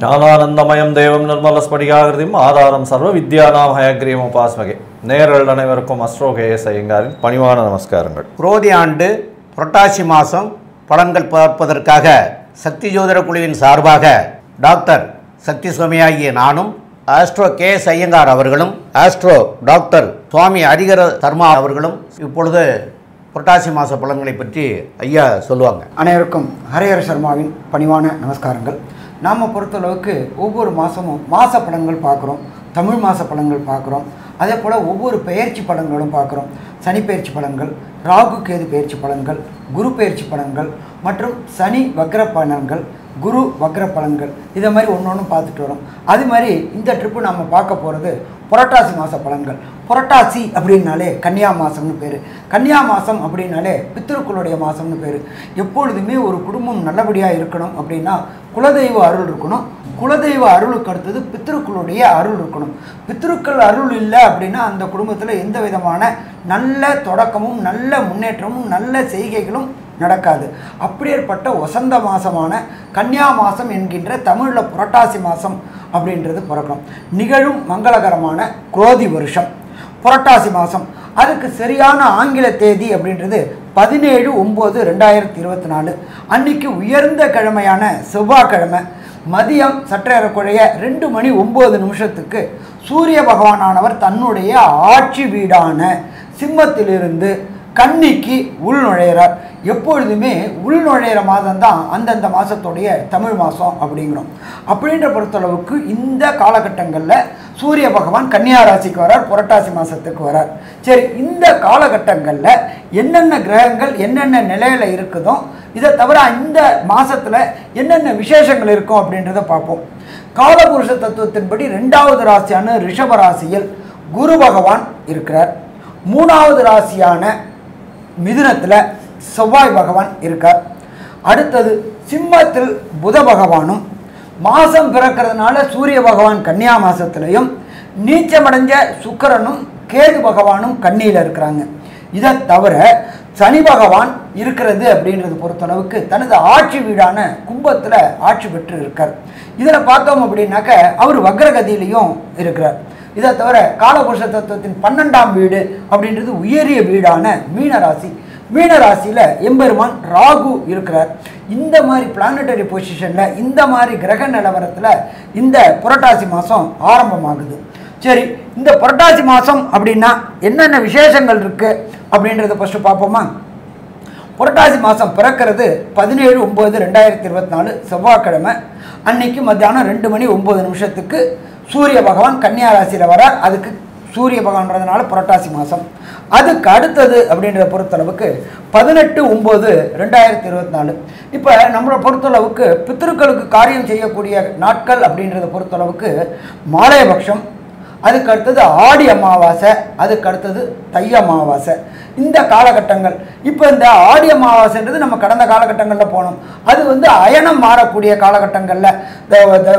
ஞானானந்தமயம் தேவம் நிர்மலஸ்படிகாகிருதியும் ஆதாரம் சர்வ வித்யானாம் ஹயக்ரீவம் உபாஸ்மகே. நேயர்கள் அனைவருக்கும் அஸ்ட்ரோ கேஎஸ் ஐயங்காரின் பணிவான நமஸ்காரங்கள். குரோதி ஆண்டு புரட்டாசி மாதம் பலன்கள் பார்ப்பதற்காக சக்தி ஜோதிட குழுவின் சார்பாக டாக்டர் சக்தி சுவாமியாகிய நானும், ஆஸ்ட்ரோ கேஎஸ் ஐயங்கார் அவர்களும், ஆஸ்ட்ரோ டாக்டர் சுவாமி ஹரிஹர சர்மா அவர்களும் இப்பொழுது புரட்டாசி மாத பலன்களை பற்றி ஐயா சொல்லுவாங்க. அனைவருக்கும் ஹரிஹர சர்மாவின் பணிவான நமஸ்காரங்கள். நாம் பொறுத்தளவுக்கு ஒவ்வொரு மாதமும் மாத பலன்கள் பார்க்குறோம், தமிழ் மாத பலன்கள் பார்க்குறோம், அதே போல் ஒவ்வொரு பெயர்ச்சி பலன்களும் பார்க்குறோம். சனி பெயர்ச்சி பலன்கள், ராகு கேது பெயர்ச்சி பலன்கள், குரு பெயர்ச்சி பலன்கள் மற்றும் சனி வக்ர பலன்கள், குரு வக்ர பலன்கள், இதை மாதிரி ஒன்று ஒன்று பார்த்துட்டு வரோம். அது மாதிரி இந்த ட்ரிப்பு நம்ம பார்க்க போகிறது புரட்டாசி மாத பலன்கள். புரட்டாசி அப்படின்னாலே கன்னியா மாதம்னு பேர். கன்னியா மாதம் அப்படின்னாலே பித்திருக்களுடைய மாதம்னு பேர். எப்பொழுதுமே ஒரு குடும்பம் நல்லபடியாக இருக்கணும் அப்படின்னா குலதெய்வ அருள் இருக்கணும். குலதெய்வ அருளுக்கு அடுத்தது பித்திருக்களுடைய அருள் இருக்கணும். பித்திருக்கள் அருள் இல்லை அப்படின்னா அந்த குடும்பத்தில் எந்த விதமான நல்ல தொடக்கமும் நல்ல முன்னேற்றமும் நல்ல செய்கைகளும் நடக்காது. அப்படியேற்பட்ட வசந்த மாதமான கன்னியா மாதம் என்கின்ற தமிழில் புரட்டாசி மாதம் அப்படின்றது பிறக்கணும். நிகழும் மங்களகரமான குரோதி வருஷம் புரட்டாசி மாதம். அதுக்கு சரியான ஆங்கில தேதி அப்படின்றது 17/9/2024. அன்னைக்கு உயர்ந்த கிழமையான செவ்வாய்க்கிழமை மதியம் சற்றேறக்குறைய 2:09 சூரிய பகவானானவர் தன்னுடைய ஆட்சி வீடான சிம்மத்திலிருந்து கன்னிக்கு உள் நுழையிறார். எப்பொழுதுமே உள் நுழையிற மாதம் தான் அந்தந்த மாதத்துடைய தமிழ் மாதம் அப்படிங்கிறோம். அப்படின்ற பொறுத்தளவுக்கு இந்த காலகட்டங்களில் சூரிய பகவான் கன்னியா ராசிக்கு வரார், புரட்டாசி மாதத்துக்கு வரார். சரி, இந்த காலகட்டங்களில் என்னென்ன கிரகங்கள் என்னென்ன நிலையில் இருக்குதோ, இதை தவிர இந்த மாதத்தில் என்னென்ன விசேஷங்கள் இருக்கும் அப்படின்றத பார்ப்போம். காலபுருஷ தத்துவத்தின்படி 2வது ராசியான ரிஷப ராசியில் குரு பகவான் இருக்கிறார். 3வது ராசியான மிதுனத்தில் செவ்வாய் பகவான் இருக்கார். அடுத்தது சிம்மத்தில் புத பகவானும், மாதம் பிறக்கிறதுனால சூரிய பகவான் கன்னியா மாதத்துலையும், நீச்சமடைஞ்ச சுக்கிரனும் கேது பகவானும் கன்னியில் இருக்கிறாங்க. இதை தவிர சனி பகவான் இருக்கிறது அப்படின்றது பொறுத்தளவுக்கு தனது ஆட்சி வீடான கும்பத்தில் ஆட்சி பெற்று இருக்கார். இதில் பார்த்தோம் அப்படின்னாக்க அவர் வக்ரகதியிலையும் இருக்கிறார். இதை தவிர காலபுருஷ தத்துவத்தின் 12ஆம் வீடு அப்படின்றது உயரிய வீடான மீனராசி. மீனராசியில் எம்பெருமான் ராகு இருக்கிறார். இந்த மாதிரி பிளானட்டரி பொசிஷனில் இந்த மாதிரி கிரக நிலவரத்தில் இந்த புரட்டாசி மாதம் ஆரம்பமாகுது. சரி, இந்த புரட்டாசி மாதம் அப்படின்னா என்னென்ன விசேஷங்கள் இருக்குது அப்படின்றத ஃபஸ்ட்டு பார்ப்போமா. புரட்டாசி மாதம் பிறக்கிறது 17/9/2024 செவ்வாய்க்கிழமை. அன்னைக்கு மத்தியானம் 2:09 சூரிய பகவான் கன்னியா ராசியில் வரார். அதுக்கு சூரிய பகவான்றதுனால புரட்டாசி மாதம். அதுக்கு அடுத்தது அப்படின்றத பொறுத்தளவுக்கு 18/9/2024. இப்போ நம்மளை பொறுத்தளவுக்கு பித்திருக்களுக்கு காரியம் செய்யக்கூடிய நாட்கள் அப்படின்றத பொறுத்தளவுக்கு மாலையபக்ஷம், அதுக்கு அடுத்தது ஆடி அமாவாசை, அதுக்கு அடுத்தது தை அமாவாசை. இந்த காலகட்டங்கள். இப்போ இந்த ஆடி அமாவாசைன்றது நம்ம கடந்த காலகட்டங்களில் போனோம். அது அயனம் மாறக்கூடிய காலகட்டங்களில்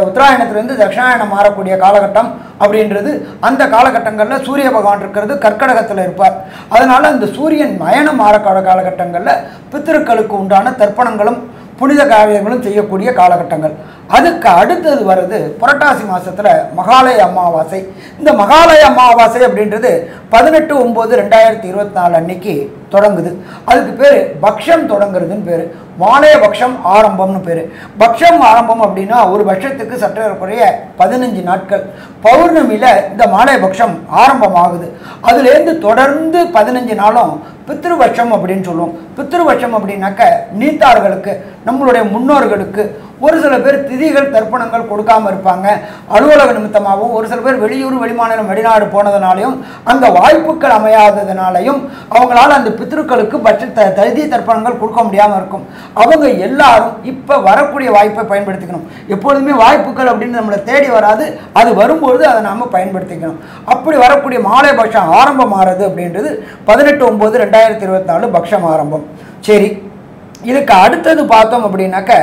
உத்தராயணத்துலேருந்து தட்சிணாயணம் மாறக்கூடிய காலகட்டம் அப்படின்றது அந்த காலகட்டங்களில் சூரிய பகவான் இருக்கிறது கர்க்கடகத்தில் இருப்பார். அதனால் அந்த சூரியன் அயனம் மாறக்கூடிய காலகட்டங்களில் பித்திருக்களுக்கு உண்டான தர்ப்பணங்களும் புனித காரியங்களும் செய்யக்கூடிய காலகட்டங்கள். அதுக்கு அடுத்தது வருது புரட்டாசி மாதத்தில் மகாலய அமாவாசை. இந்த மகாலய அமாவாசை அப்படின்றது 18/9/2024 அன்னைக்கு தொடங்குது. அதுக்கு பேர் பக்ஷம் தொடங்குறதுன்னு பேர். மாலைய பக்ஷம் ஆரம்பம்னு பேர். பக்ஷம் ஆரம்பம் அப்படின்னா ஒரு பட்சத்துக்கு சற்றேறக்குறைய 15 நாட்கள். பௌர்ணமியில் இந்த மாலைய பக்ஷம் ஆரம்பமாகுது. அதுலேருந்து தொடர்ந்து 15 நாளும் பித்ருபட்சம் அப்படின்னு சொல்லுவோம். பித்ருபட்சம் அப்படின்னாக்க நீத்தார்களுக்கு, நம்மளுடைய முன்னோர்களுக்கு ஒரு சில பேர் திதிகள் தர்ப்பணங்கள் கொடுக்காமல் இருப்பாங்க. அலுவலக நிமித்தமாகவும் ஒரு சில பேர் வெளியூர் வெளிமாநிலம் வெளிநாடு போனதுனாலையும் அந்த வாய்ப்புகள் அமையாததுனாலையும் அவங்களால அந்த பித்ருக்களுக்கு திதி தர்ப்பணங்கள் கொடுக்க முடியாமல் இருக்கும். அவங்க எல்லாரும் இப்போ வரக்கூடிய வாய்ப்பை பயன்படுத்திக்கணும். எப்பொழுதுமே வாய்ப்புகள் அப்படின்னு நம்மளை தேடி வராது, அது வரும்பொழுது அதை நாம் பயன்படுத்திக்கணும். அப்படி வரக்கூடிய மாலை பட்சம் ஆரம்பமாகிறது அப்படின்றது 18/9/2024 பக்ஷம் ஆரம்பம். சரி, இதுக்கு அடுத்தது பார்த்தோம் அப்படின்னாக்க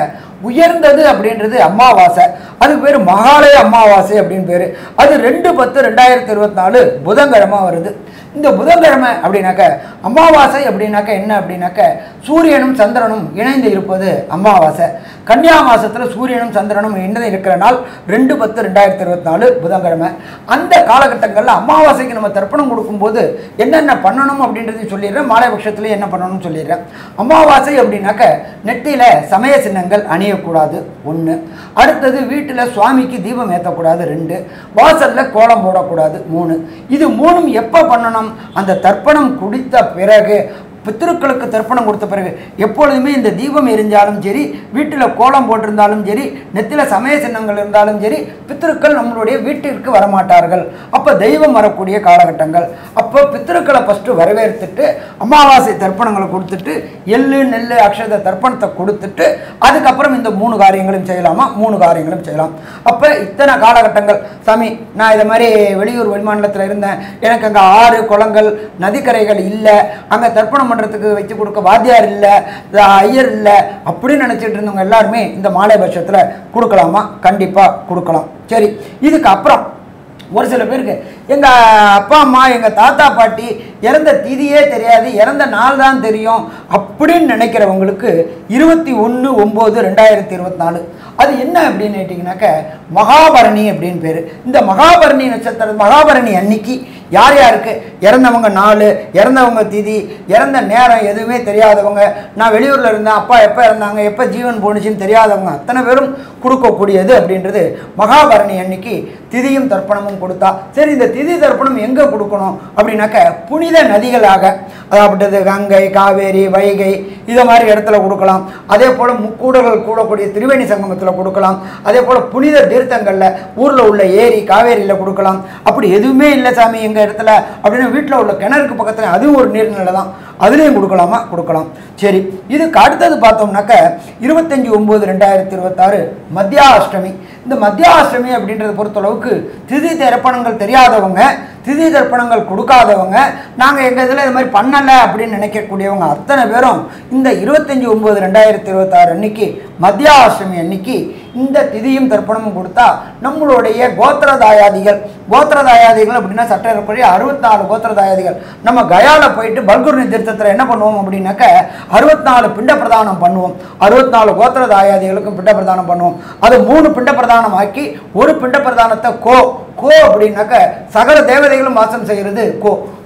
உயர்ந்தது அப்படின்றது அமாவாசை. அதுக்கு பேர் மகாலய அமாவாசை அப்படின்னு பேர். அது 2/10/2024 புதன்கிழமை வருது. இந்த புதன்கிழமை அப்படின்னாக்க அமாவாசை அப்படின்னாக்க என்ன அப்படின்னாக்க சூரியனும் சந்திரனும் இணைந்து இருப்பது அமாவாசை. கன்னியா மாசத்துல சூரியனும் சந்திரனும் இணைந்து இருக்கிற நாள் 2/10/2024 புதன்கிழமை. அந்த காலகட்டங்களில் அமாவாசைக்கு நம்ம தர்ப்பணம் கொடுக்கும்போது என்னென்ன பண்ணணும் அப்படின்றதையும் சொல்லிடுறேன், மாலைபட்சத்துல என்ன பண்ணணும்னு சொல்லிடுறேன். அமாவாசை அப்படின்னாக்க நெத்தியில சமய சின்னங்கள் அணியக்கூடாது 1. அடுத்தது வீட்டில் சுவாமிக்கு தீபம் ஏற்றக்கூடாது 2. வாசல்ல கோலம் போடக்கூடாது 3. இது 3ம் எப்போ பண்ணணும்? அந்த தர்ப்பணம் குடித்த பிறகு, பித்திருக்களுக்கு தர்ப்பணம் கொடுத்த பிறகு. எப்பொழுதுமே இந்த தீபம் எரிஞ்சாலும் சரி, வீட்டில் கோலம் போட்டிருந்தாலும் சரி, நெத்தியில் சமய சின்னங்கள் இருந்தாலும் சரி, பித்திருக்கள் நம்மளுடைய வீட்டிற்கு வரமாட்டார்கள். அப்போ தெய்வம் வரக்கூடிய காலகட்டங்கள். அப்போ பித்திருக்களை ஃபஸ்ட்டு வரவேற்றுட்டு அமாவாசை தர்ப்பணங்களை கொடுத்துட்டு எள்ளு நெல் அக்ஷத தர்ப்பணத்தை கொடுத்துட்டு அதுக்கப்புறம் இந்த 3 காரியங்களும் செய்யலாமா? 3 காரியங்களும் செய்யலாம். அப்போ இத்தனை காலகட்டங்கள் சாமி, நான் இதை மாதிரி வெளியூர் வெளிமாநிலத்தில் இருந்தேன், எனக்கு அங்கே ஆறு குளங்கள் நதிக்கரைகள் இல்லை, அங்கே தர்ப்பணம் பண்ணுறதுக்கு வச்சு கொடுக்க வாத்தியார் இல்லை, ஐயர் இல்லை அப்படின்னு நினச்சிட்டு இருந்தவங்க எல்லாருமே இந்த மாலை பட்சத்தில் கொடுக்கலாமா? கண்டிப்பாக கொடுக்கலாம். சரி, இதுக்கு அப்புறம் ஒரு சில பேருக்கு எங்கள் அப்பா அம்மா எங்கள் தாத்தா பாட்டி இறந்த திதியே தெரியாது, இறந்த நாள் தான் தெரியும் அப்படின்னு நினைக்கிறவங்களுக்கு 21/9/2024 அது என்ன அப்படின்னு கேட்டிங்கனாக்க மகாபரணி அப்படின்னு பேர். இந்த மகாபரணி நட்சத்திரம், மகாபரணி அன்னைக்கு யார் யாருக்கு இறந்தவங்க நாள், இறந்தவங்க திதி, இறந்த நேரம் எதுவுமே தெரியாதவங்க, நான் வெளியூரில் இருந்தேன், அப்பா எப்போ இறந்தாங்க, எப்போ ஜீவன் போணுச்சுன்னு தெரியாதவங்க அத்தனை பேரும் கொடுக்கக்கூடியது அப்படின்றது மகாபரணி அன்னைக்கு திதியும் தர்ப்பணமும் கொடுத்தா. சரி, இந்த திதி தர்ப்பணம் எங்கே கொடுக்கணும் அப்படின்னாக்க புனித நதிகளாக, அதாவது கங்கை, காவேரி, வைகை இதை மாதிரி இடத்துல கொடுக்கலாம். அதே போல் முக்கூடர்கள் கூடக்கூடிய திரிவேணி சங்கமத்தில் கொடுக்கலாம். அதே போல் புனித தீர்த்தங்களில் ஊரில் உள்ள ஏரி காவேரியில் கொடுக்கலாம். அப்படி எதுவுமே இல்லை சாமி எங்கள் இடத்துல அப்படின்னா வீட்டில் உள்ள கிணறுக்கு பக்கத்தில் அதுவும் ஒரு நீர்நிலை தான், அதுலேயும் கொடுக்கலாமா? கொடுக்கலாம். சரி, இதுக்கு அடுத்தது பார்த்தோம்னாக்க 25/9/2026 மத்தியாஷ்டமி. இந்த மத்தியாஷ்டமி அப்படின்றத பொறுத்தளவுக்கு திதி தர்ப்பணங்கள் தெரியாதவங்க, திதி தர்ப்பணங்கள் கொடுக்காதவங்க, நாங்கள் எங்கள் இதில் இது மாதிரி பண்ணலை அப்படின்னு நினைக்கக்கூடியவங்க அத்தனை பேரும் இந்த 25/9/2026 அன்னைக்கு மத்தியாஷ்டமி அன்னைக்கு இந்த திதியும் தர்ப்பணமும் கொடுத்தா நம்மளுடைய கோத்திரதாயாதிகள் அப்படின்னா சட்டப்படி 64 கோத்திரதாயாதிகள் நம்ம கயாவில் போயிட்டு பல்குர்னி தீர்த்தத்தில் என்ன பண்ணுவோம் அப்படின்னாக்க 64 பிண்ட பிரதானம் பண்ணுவோம். 64 கோத்திரதாயாதிகளுக்கும் பிண்ட பிரதானம் பண்ணுவோம். அது 3 பிண்ட பிரதானம் ஆக்கி ஒரு பிண்ட பிரதானத்தை கோ அப்படின்னாக்க சகல தேவதைகளும் வாசம் செய்கிறது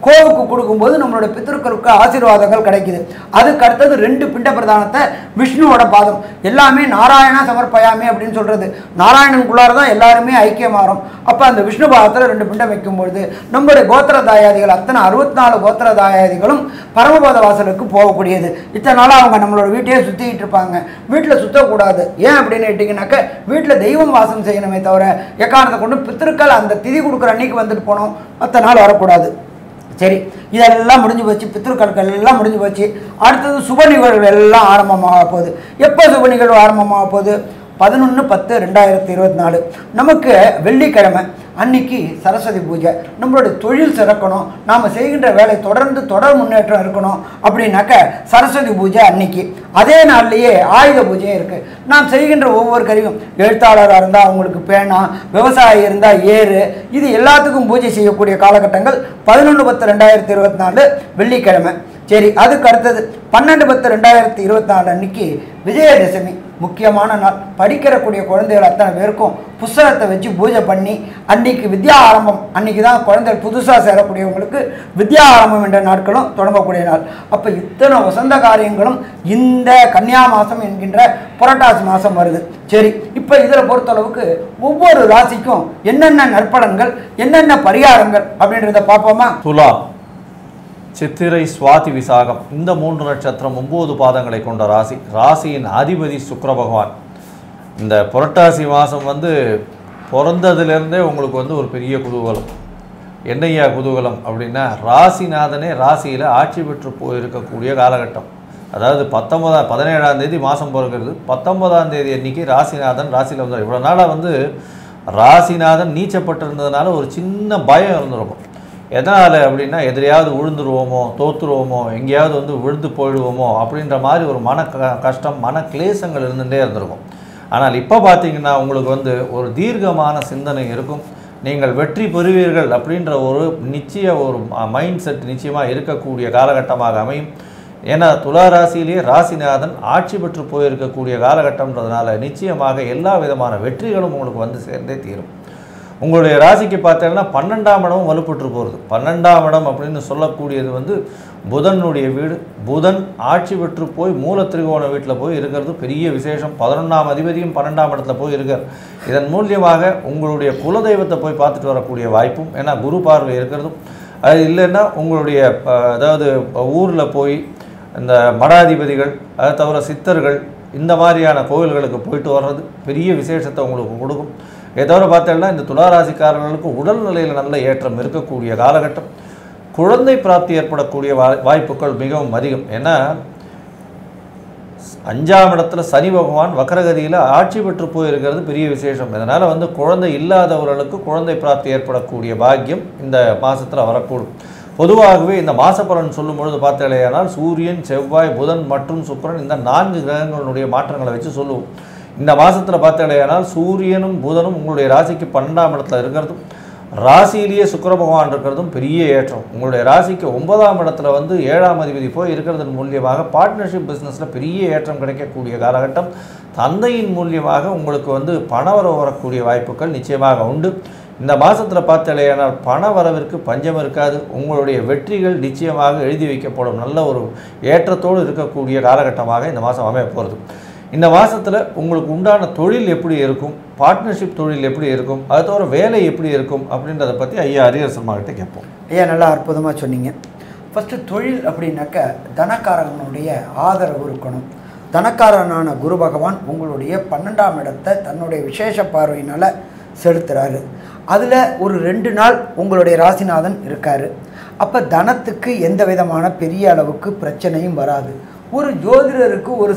கோவுக்கு கொடுக்கும்போது நம்மளோட பித்திருக்களுக்கு ஆசீர்வாதங்கள் கிடைக்குது. அதுக்கு அடுத்தது 2 பிண்ட பிரதானத்தை விஷ்ணுவோட பாதம், எல்லாமே நாராயணா சமர்ப்பயாமே அப்படின்னு சொல்றது, நாராயணனுக்குள்ளார தான் எல்லாருமே ஐக்கியமாறும். அப்போ அந்த விஷ்ணு பாதத்தில் 2 பிண்டம் வைக்கும்பொழுது நம்மளுடைய கோத்திரதாயாதிகள் அத்தனை 64 கோத்திரதாயாதிகளும் பரமபத வாசலுக்கு போகக்கூடியது. இத்தனை நாளாக அவங்க நம்மளோட வீட்டையே சுற்றிக்கிட்டு இருப்பாங்க. வீட்டில் சுற்றக்கூடாது. ஏன் அப்படின்னு கேட்டிங்கனாக்க வீட்டில் தெய்வம் வாசம் செய்யணுமே தவிர எக்காரணத்தை கொண்டு பித்திருக்கள் அந்த திதி கொடுக்குற அன்னைக்கு வந்துட்டு போனோம், மற்ற நாள் வரக்கூடாது. சரி, இதெல்லாம் முடிஞ்சு போச்சு, பித்திருக்கள் எல்லாம் முடிஞ்சு போச்சு. அடுத்தது சுப நிகழ்வு எல்லாம் ஆரம்பமாக போகுது. எப்போ சுப நிகழ்வு ஆரம்பமாக போகுது? 11/10/2024 நமக்கு வெள்ளிக்கிழமை அன்னைக்கு சரஸ்வதி பூஜை. நம்மளுடைய தொழில் சிறக்கணும், நாம் செய்கின்ற வேலை தொடர் முன்னேற்றம் இருக்கணும் அப்படின்னாக்க சரஸ்வதி பூஜை அன்னைக்கு. அதே நாள்லேயே ஆயுத பூஜையும் இருக்குது. நாம் செய்கின்ற ஒவ்வொரு கருவியும், எழுத்தாளராக இருந்தால் அவங்களுக்கு பேனா, விவசாயி இருந்தால் ஏறு, இது எல்லாத்துக்கும் பூஜை செய்யக்கூடிய காலகட்டங்கள் 11/10/2024 வெள்ளிக்கிழமை. சரி, அதுக்கு அடுத்தது 12/10/2024 அன்னைக்கு விஜயதசமி, முக்கியமான நாள். படிக்கிறக்கூடிய குழந்தைகள் அத்தனை பேருக்கும் புஸ்தகத்தை வச்சு பூஜை பண்ணி அன்னைக்கு வித்யா ஆரம்பம், அன்னைக்கு தான் குழந்தைகள் புதுசாக சேரக்கூடியவங்களுக்கு வித்யா ஆரம்பம் என்ற நாட்களும் தொடங்கக்கூடிய நாள். அப்போ இத்தனை வசந்த காரியங்களும் இந்த கன்னியா மாதம் என்கின்ற புரட்டாசி மாதம் வருது. சரி, இப்போ இதில் பொறுத்தளவுக்கு ஒவ்வொரு ராசிக்கும் என்னென்ன நற்பலன்கள், என்னென்ன பரிகாரங்கள் அப்படின்றத பார்ப்போமா? துலாம், சித்திரை, சுவாதி, விசாகம் இந்த 3 நட்சத்திரம் 9 பாதங்களை கொண்ட ராசி. ராசியின் அதிபதி சுக்கிர பகவான். இந்த புரட்டாசி மாதம் பிறந்ததுலேருந்தே உங்களுக்கு ஒரு பெரிய குதூகலம். என்னையா குதூகலம் அப்படின்னா, ராசிநாதனே ராசியில் ஆட்சி பெற்று போயிருக்கக்கூடிய காலகட்டம். அதாவது 17ஆம் தேதி மாதம் பிறக்கிறது, 19ஆம் தேதி அன்றைக்கி ராசிநாதன் ராசியில் வந்தார். இவ்வளோ நாளாக ராசிநாதன் நீச்சப்பட்டிருந்ததுனால ஒரு சின்ன பயம் இருந்திருக்கும். எதனால் அப்படின்னா, எதிரையாவது விழுந்துருவோமோ, தோற்றுருவோமோ, எங்கேயாவது விழுந்து போயிடுவோமோ அப்படின்ற மாதிரி ஒரு கஷ்டம், மன கிளேசங்கள் இருந்துகிட்டே இருந்திருக்கும். ஆனால் இப்போ பார்த்தீங்கன்னா உங்களுக்கு ஒரு தீர்க்கமான சிந்தனை இருக்கும். நீங்கள் வெற்றி பெறுவீர்கள் அப்படின்ற ஒரு ஒரு மைண்ட் செட் நிச்சயமாக இருக்கக்கூடிய காலகட்டமாக அமையும். ஏன்னா துலா ராசியிலேயே ராசிநாதன் ஆட்சி பெற்று போயிருக்கக்கூடிய காலகட்டம்ன்றதுனால நிச்சயமாக எல்லா விதமான வெற்றிகளும் உங்களுக்கு வந்து சேர்ந்தே தீரும். உங்களுடைய ராசிக்கு பார்த்தீங்கன்னா 12ஆம் இடமும் வலுப்பெற்று போகிறது. 12ஆம் இடம் அப்படின்னு சொல்லக்கூடியது வந்து புதனுடைய வீடு. புதன் ஆட்சி பெற்று போய் மூல திரிகோண வீட்டில் போய் இருக்கிறது பெரிய விசேஷம். 11ஆம் அதிபதியும் 12ஆம் இடத்துல போய் இருக்கார். இதன் மூலியமாக உங்களுடைய குலதெய்வத்தை போய் பார்த்துட்டு வரக்கூடிய வாய்ப்பும், ஏன்னா குரு பார்வை இருக்கிறதும், அது இல்லைன்னா உங்களுடைய அதாவது ஊரில் போய் இந்த மடாதிபதிகள், அதை தவிர சித்தர்கள், இந்த மாதிரியான கோவில்களுக்கு போயிட்டு வர்றது பெரிய விசேஷத்தை உங்களுக்கு கொடுக்கும். இதை தவிர பார்த்தீங்கன்னா இந்த துளாராசிக்காரர்களுக்கு உடல்நிலையில் நல்ல ஏற்றம் இருக்கக்கூடிய காலகட்டம். குழந்தை பிராப்தி ஏற்படக்கூடிய வாய்ப்புகள் மிகவும் அதிகம். ஏன்னா 5ஆம் இடத்துல சனி பகவான் வக்கரகதியில் ஆட்சி பெற்று போயிருக்கிறது பெரிய விசேஷம். இதனால் வந்து குழந்தை இல்லாதவர்களுக்கு குழந்தை பிராப்தி ஏற்படக்கூடிய பாக்கியம் இந்த மாதத்தில் வரக்கூடும். பொதுவாகவே இந்த மாசப்பலன் சொல்லும் பொழுது பார்த்தாலேயானால் சூரியன், செவ்வாய், புதன் மற்றும் சுக்கிரன் இந்த 4 கிரகங்களுடைய மாற்றங்களை வச்சு சொல்லுவோம். இந்த மாதத்தில் பார்த்தாலேயானால் சூரியனும் புதனும் உங்களுடைய ராசிக்கு 12ஆம் இடத்துல இருக்கிறதும், ராசியிலேயே சுக்கிர பகவான் இருக்கிறதும் பெரிய ஏற்றம். உங்களுடைய ராசிக்கு 9ஆம் இடத்துல வந்து 7ஆம் அதிபதி போய் இருக்கிறதன் மூலியமாக பார்ட்னர்ஷிப் பிஸ்னஸில் பெரிய ஏற்றம் கிடைக்கக்கூடிய காலகட்டம். தந்தையின் மூலியமாக உங்களுக்கு வந்து பணவரவு வரக்கூடிய வாய்ப்புகள் நிச்சயமாக உண்டு. இந்த மாதத்தில் பார்த்தாலேயானால் பண வரவிற்கு பஞ்சம் இருக்காது. உங்களுடைய வெற்றிகள் நிச்சயமாக எழுதி வைக்கப்படும். நல்ல ஒரு ஏற்றத்தோடு இருக்கக்கூடிய காலகட்டமாக இந்த மாதம் அமைய போகிறது. இந்த மாதத்தில் உங்களுக்கு உண்டான தொழில் எப்படி இருக்கும், பார்ட்னர்ஷிப் தொழில் எப்படி இருக்கும், அது தவிர வேலை எப்படி இருக்கும் அப்படின்றத பற்றி ஐயா ஹரிஹர சர்மா கிட்ட கேட்போம். ஐயா நல்லா அற்புதமாக சொன்னீங்க. ஃபஸ்ட்டு தொழில் அப்படின்னாக்க தனக்காரனுடைய ஆதரவு இருக்கணும். தனக்காரனான குரு பகவான் உங்களுடைய 12ஆம் இடத்தை தன்னுடைய விசேஷ பார்வையினால் செலுத்துகிறாரு. அதில் ஒரு 2 நாள் உங்களுடைய ராசிநாதன் இருக்கார். அப்போ தனத்துக்கு எந்த விதமான பெரிய அளவுக்கு பிரச்சனையும் வராது. ஒரு ஜோதிடருக்கு ஒரு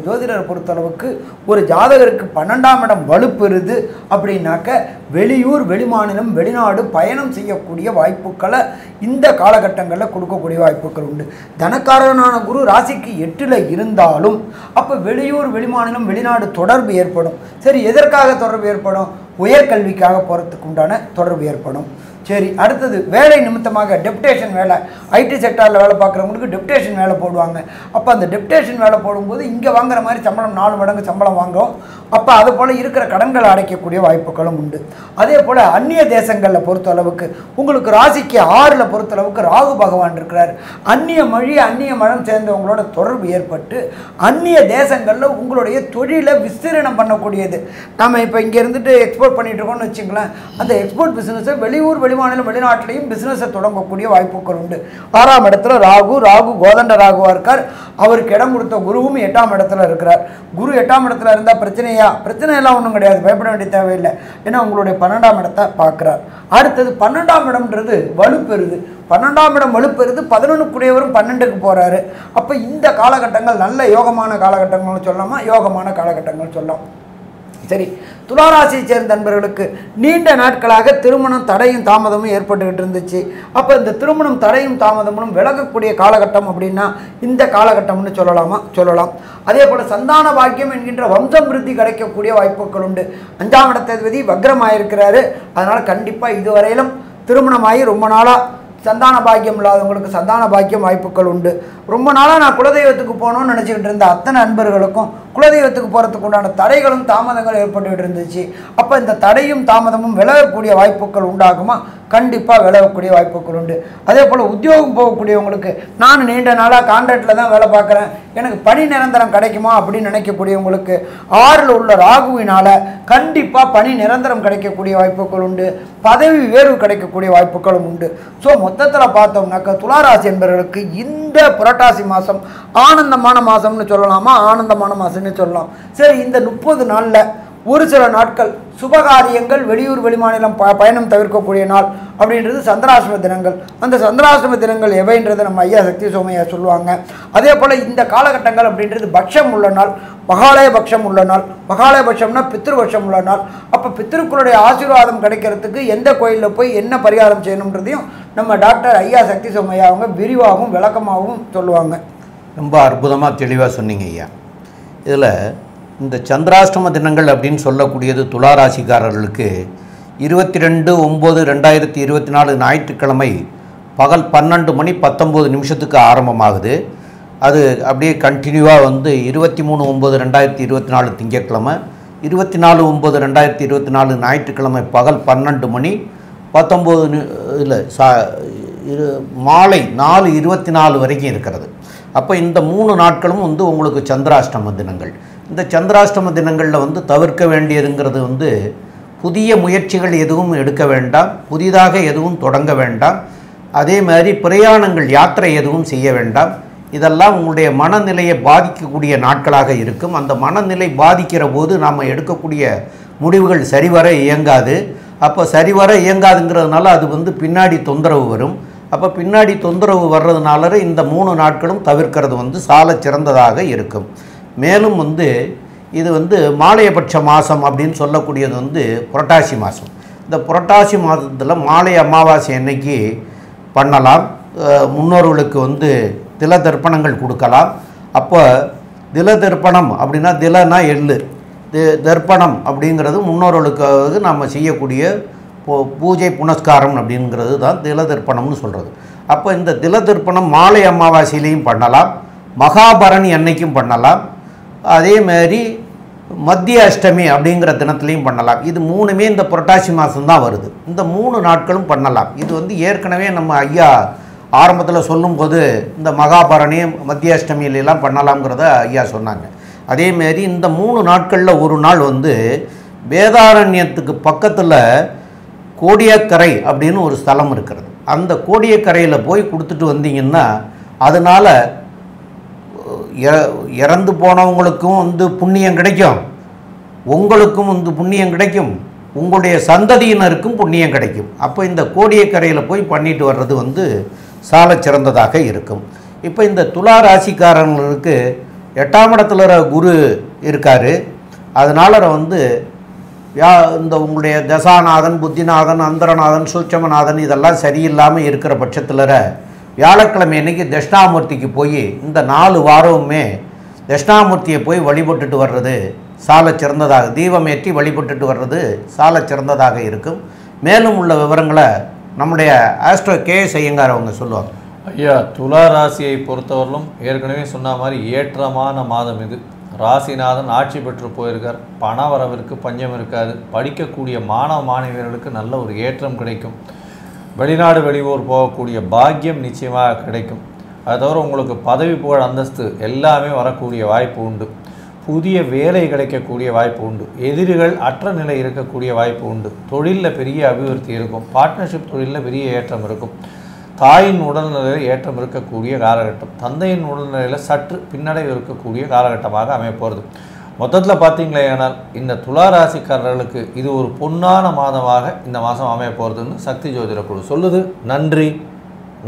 ஜோதிடரை பொறுத்தளவுக்கு ஒரு ஜாதகருக்கு 12ஆம் இடம் வலுப்பெறுது அப்படின்னாக்க வெளியூர், வெளிமாநிலம், வெளிநாடு பயணம் செய்யக்கூடிய வாய்ப்புகளை இந்த காலகட்டங்களில் கொடுக்கக்கூடிய வாய்ப்புகள் உண்டு. தனக்காரனான குரு ராசிக்கு 8ல் இருந்தாலும் அப்போ வெளியூர், வெளிமாநிலம், வெளிநாடு தொடர்பு ஏற்படும். சரி, எதற்காக தொடர்பு ஏற்படும்? உயர்கல்விக்காக போகிறதுக்கு உண்டான தொடர்பு ஏற்படும். சரி, அடுத்தது வேலை நிமித்தமாக டெப்டேஷன் வேலை, ஐடி செக்டாரில் வேலை பார்க்குறவங்களுக்கு டெப்டேஷன் வேலை போடுவாங்க. அப்போ அந்த டெப்டேஷன் வேலை போடும்போது இங்கே வாங்குற மாதிரி சம்பளம் 4 மடங்கு சம்பளம் வாங்கும். அப்போ அது போல் இருக்கிற கடன்களை அடைக்கக்கூடிய வாய்ப்புகளும் உண்டு. அதே போல் அந்நிய தேசங்களில் பொறுத்தளவுக்கு உங்களுக்கு ராசிக்கு 6ல் பொறுத்தளவுக்கு ராகு பகவான் இருக்கிறார். அந்நிய மொழி, அந்நிய மதம் சேர்ந்தவங்களோட தொடர்பு ஏற்பட்டு அந்நிய தேசங்களில் உங்களுடைய தொழிலை விஸ்தீரணம் பண்ணக்கூடியது. நம்ம இப்போ இங்கே இருந்துட்டு எக்ஸ்போர்ட் பண்ணிகிட்டு இருக்கோம்னு வச்சுங்களேன், அந்த எக்ஸ்போர்ட் பிஸ்னஸை வெளியூர், வெளிமாநிலம், வெளிநாட்டிலையும் பிஸ்னஸை தொடங்கக்கூடிய வாய்ப்புகள் உண்டு. 6ஆம் இடத்துல ராகு கோதண்ட ராகுவாக இருக்கார். அவருக்கு இடம் கொடுத்த குருவும் 8ஆம் இடத்துல இருக்கிறார். குரு 8ஆம் இடத்துல இருந்தால் பிரச்சனை எல்லாம் ஒன்றும் கிடையாது, பயப்பட வேண்டிய தேவையில்லை. ஏன்னா உங்களுடைய 12ஆம் இடத்தை பார்க்குறார். அடுத்தது 12ஆம் இடம்ன்றது வலுப்பெறுது. 12ஆம் இடம் வலுப்பெறுது. 11க்குடையவரும் 12க்கு போகிறாரு. அப்போ இந்த காலகட்டங்கள் நல்ல யோகமான காலகட்டங்கள்னு சொல்லலாமா? யோகமான காலகட்டங்கள் சொல்லலாம். சரி, துளாராசியை சேர்ந்த நண்பர்களுக்கு நீண்ட நாட்களாக திருமணம் தடையும் தாமதமும் ஏற்பட்டுக்கிட்டு இருந்துச்சு. அப்போ இந்த திருமணம் தடையும் தாமதமும் விலகக்கூடிய காலகட்டம் அப்படின்னா இந்த காலகட்டம்னு சொல்லலாம். அதே போல் சந்தான பாக்கியம் என்கின்ற வம்சம் விருத்தி கிடைக்கக்கூடிய வாய்ப்புகள் உண்டு. 5ஆம் இடத்ததிபதி வக்ரமாயிருக்கிறாரு. அதனால் கண்டிப்பாக இதுவரையிலும் திருமணமாகி ரொம்ப நாளாக சந்தான பாக்கியம் இல்லாதவங்களுக்கு சந்தான பாக்கியம் வாய்ப்புகள் உண்டு. ரொம்ப நாளாக நான் குலதெய்வத்துக்கு போகணும்னு நினச்சிக்கிட்டு இருந்த அத்தனை நண்பர்களுக்கும் குலதெய்வத்துக்கு போகிறதுக்கு உண்டான தடைகளும் தாமதங்களும் ஏற்பட்டுக்கிட்டு இருந்துச்சு. அப்போ இந்த தடையும் தாமதமும் விலகக்கூடிய வாய்ப்புகள் உண்டாகுமா? கண்டிப்பாக விலகக்கூடிய வாய்ப்புகள் உண்டு. அதே போல் உத்தியோகம் போகக்கூடியவங்களுக்கு நான் நீண்ட நாளாக கான்ட்ராக்டில் தான் வேலை பார்க்குறேன், எனக்கு பணி நிரந்தரம் கிடைக்குமா அப்படின்னு நினைக்கக்கூடியவங்களுக்கு 6ல் உள்ள ராகுவினால் கண்டிப்பாக பணி நிரந்தரம் கிடைக்கக்கூடிய வாய்ப்புகள் உண்டு. பதவி உயர்வு கிடைக்கக்கூடிய வாய்ப்புகளும் உண்டு. ஸோ மொத்தத்தில் பார்த்தோம்னாக்கா துளாராசி என்பவர்களுக்கு இந்த புரட்டாசி மாதம் ஆனந்தமான மாதம்னு சொல்லலாமா? ஆனந்தமான மாதம்னு சொல்லலாம். சரி, இந்த 30 நாளில் ஒரு சில நாட்கள் சுபகாரியங்கள், வெளியூர், வெளிமாநிலம் பயணம் தவிர்க்கக்கூடிய நாள் அப்படின்றது சந்திராசிரம தினங்கள். அந்த சந்திராசிரம தினங்கள் எவைன்றதை நம்ம ஐயா சக்தி சோமையா சொல்லுவாங்க. அதே போல் இந்த காலகட்டங்கள் அப்படின்றது பட்சம் உள்ள நாள், மகாலய பட்சம் உள்ள நாள். மகாலய பட்சம்னா பித்ருபட்சம் உள்ள நாள். அப்போ பித்ருக்களுடைய ஆசீர்வாதம் கிடைக்கிறதுக்கு எந்த கோயிலில் போய் என்ன பரிகாரம் செய்யணுன்றதையும் நம்ம டாக்டர் ஐயா சக்தி சோமையா அவங்க விரிவாகவும் விளக்கமாகவும் சொல்லுவாங்க. ரொம்ப அற்புதமாக தெளிவாக சொன்னீங்க ஐயா. இதில் இந்த சந்திராஷ்டம தினங்கள் அப்படின்னு சொல்லக்கூடியது துளாராசிக்காரர்களுக்கு 22/9/2024 ஞாயிற்றுக்கிழமை பகல் 12 மணி 19 நிமிஷத்துக்கு ஆரம்பமாகுது. அது அப்படியே கண்டினியூவாக வந்து 23/9/2024 திங்கட்கிழமை, 24/9/2024 ஞாயிற்றுக்கிழமை பகல் 12 மணி 19 மாலை 4:24 வரைக்கும் இருக்கிறது. அப்போ இந்த 3 நாட்களும் வந்து உங்களுக்கு சந்திராஷ்டம தினங்கள். இந்த சந்திராஷ்டம தினங்களில் வந்து தவிர்க்க வேண்டியதுங்கிறது வந்து புதிய முயற்சிகள் எதுவும் எடுக்க வேண்டாம், புதிதாக எதுவும் தொடங்க வேண்டாம், அதே மாதிரி பிரயாணங்கள் யாத்திரை எதுவும் செய்ய வேண்டாம். இதெல்லாம் உங்களுடைய மனநிலையை பாதிக்கக்கூடிய நாட்களாக இருக்கும். அந்த மனநிலை பாதிக்கிற போது நாம் எடுக்கக்கூடிய முடிவுகள் சரிவர இயங்காது. அப்போ சரிவர இயங்காதுங்கிறதுனால அது வந்து பின்னாடி தொந்தரவு வரும். அப்போ பின்னாடி தொந்தரவு வர்றதுனால இந்த 3 நாட்களும் தவிர்க்கிறது வந்து சால சிறந்ததாக இருக்கும். மேலும் வந்து இது வந்து மாலையபட்ச மாதம் அப்படின்னு சொல்லக்கூடியது வந்து புரட்டாசி மாதம். இந்த புரட்டாசி மாதத்தில் மாலை அமாவாசை அன்னைக்கு பண்ணலாம். முன்னோர்களுக்கு வந்து தில தர்ப்பணங்கள் கொடுக்கலாம். அப்போ தில தர்ப்பணம் அப்படின்னா திலனா எள்ளு, தர்ப்பணம் அப்படிங்கிறது முன்னோர்களுக்காக நம்ம செய்யக்கூடிய பூஜை புனஸ்காரம் அப்படிங்கிறது தான் தில தர்ப்பணம்னு சொல்கிறது. அப்போ இந்த தில தர்ப்பணம் மாலை அமாவாசையிலையும் பண்ணலாம், மகாபரணி அன்னைக்கும் பண்ணலாம், அதே மாதிரி மத்திய அஷ்டமி அப்படிங்கிற தினத்துலையும் பண்ணலாம். இது 3மே இந்த புரட்டாசி மாதம்தான் வருது. இந்த 3 நாட்களும் பண்ணலாம். இது வந்து ஏற்கனவே நம்ம ஐயா ஆரம்பத்தில் சொல்லும்போது இந்த மகாபரணி மத்திய அஷ்டமியிலெல்லாம் பண்ணலாம்ங்கிறத ஐயா சொன்னாங்க. அதேமாரி இந்த 3 நாட்களில் ஒரு நாள் வந்து வேதாரண்யத்துக்கு பக்கத்தில் கோடியக்கரை அப்படின்னு ஒரு ஸ்தலம் இருக்கிறது. அந்த கோடியக்கரையில் போய் கொடுத்துட்டு வந்தீங்கன்னா அதனால் இறந்து போனவங்களுக்கும் வந்து புண்ணியம் கிடைக்கும், உங்களுக்கும் வந்து புண்ணியம் கிடைக்கும், உங்களுடைய சந்ததியினருக்கும் புண்ணியம் கிடைக்கும். அப்போ இந்த கோடியக்கரையில் போய் பண்ணிட்டு வர்றது வந்து சால சிறந்ததாக இருக்கும். இப்போ இந்த துலா ராசிக்காரங்களுக்கு 8ஆம் இடத்துல குரு இருக்கார். அதனால் வந்து இந்த உங்களுடைய தசாநாதன், புத்திநாதன், அந்தரநாதன், சூட்சமநாதன் இதெல்லாம் சரியில்லாமல் இருக்கிற பட்சத்தில் வியாழக்கிழமை அன்றைக்கி தட்சிணாமூர்த்திக்கு போய் இந்த 4 வாரமுமே தட்சிணாமூர்த்தியை போய் வழிபட்டுட்டு வர்றது சால சிறந்ததாக, தீபம் ஏற்றி வழிபட்டுட்டு வர்றது சால சிறந்ததாக இருக்கும். மேலும் உள்ள விவரங்களை நம்முடைய ஆஸ்ட்ரோ கேஎஸ் ஐயங்கார் அவங்க சொல்லுவாங்க. ஐயா, துலா ராசியை பொறுத்தவரையிலும் ஏற்கனவே சொன்ன மாதிரி ஏற்றமான மாதம் இது. ராசிநாதன் ஆட்சி பெற்று போயிருக்கார். பண வரவிற்கு பஞ்சம் இருக்காது. படிக்கக்கூடிய மாணவ மாணவியர்களுக்கு நல்ல ஒரு ஏற்றம் கிடைக்கும். வெளிநாடு வெளியூர் போகக்கூடிய பாக்கியம் நிச்சயமாக கிடைக்கும். அது தவிர உங்களுக்கு பதவி புகழ் அந்தஸ்து எல்லாமே வரக்கூடிய வாய்ப்பு உண்டு. புதிய வேலை கிடைக்கக்கூடிய வாய்ப்பு உண்டு. எதிரிகள் அற்ற நிலை இருக்கக்கூடிய வாய்ப்பு உண்டு. தொழிலில் பெரிய அபிவிருத்தி இருக்கும். பார்ட்னர்ஷிப் தொழிலில் பெரிய ஏற்றம் இருக்கும். தாயின் உடல்நிலையில் ஏற்றம் இருக்கக்கூடிய காலகட்டம். தந்தையின் உடல்நிலையில் சற்று பின்னடைவு இருக்கக்கூடிய காலகட்டமாக அமையப்போகிறது. மொத்தத்தில் பார்த்தீங்களேனால் இந்த துலா ராசிக்காரர்களுக்கு இது ஒரு பொன்னான மாதமாக இந்த மாதம் அமைய போகிறதுன்னு சக்தி ஜோதிட குழு சொல்லுது. நன்றி,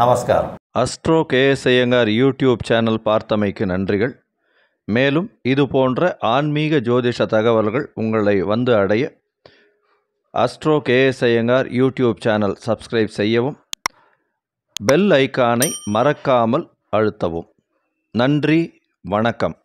நமஸ்காரம். Astro KS Iyengar YouTube channel பார்த்தமைக்கு நன்றிகள். மேலும் இது போன்ற ஆன்மீக ஜோதிஷ தகவல்கள் உங்களை வந்து அடைய astro KS Iyengar YouTube channel subscribe செய்யவும், பெல் ஐக்கானை மறக்காமல் அழுத்தவும். நன்றி, வணக்கம்.